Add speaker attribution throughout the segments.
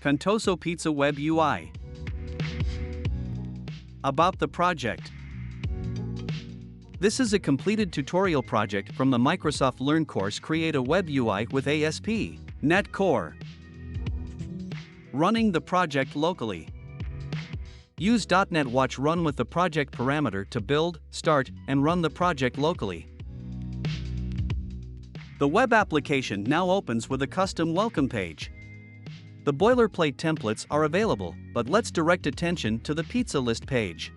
Speaker 1: Contoso Pizza Web UI. About the project. This is a completed tutorial project from the Microsoft Learn course Create a Web UI with ASP.NET Core. Running the project locally. Use .NET Watch Run with the project parameter to build, start, and run the project locally. The web application now opens with a custom welcome page. The boilerplate templates are available, but let's direct attention to the pizza list page.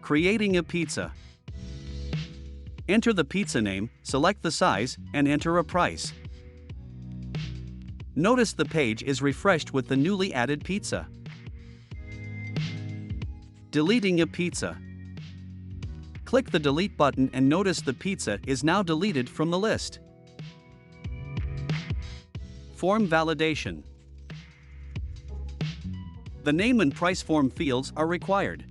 Speaker 1: Creating a pizza. Enter the pizza name, select the size, and enter a price. Notice the page is refreshed with the newly added pizza. Deleting a pizza. Click the delete button and notice the pizza is now deleted from the list. Form validation. The name and price form fields are required.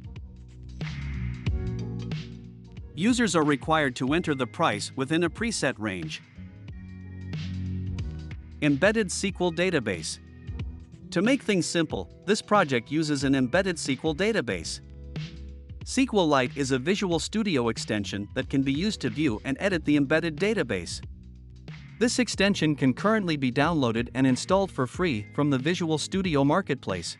Speaker 1: Users are required to enter the price within a preset range. Embedded SQL database. To make things simple, this project uses an embedded SQL database. SQLite is a Visual Studio extension that can be used to view and edit the embedded database. This extension can currently be downloaded and installed for free from the Visual Studio Marketplace.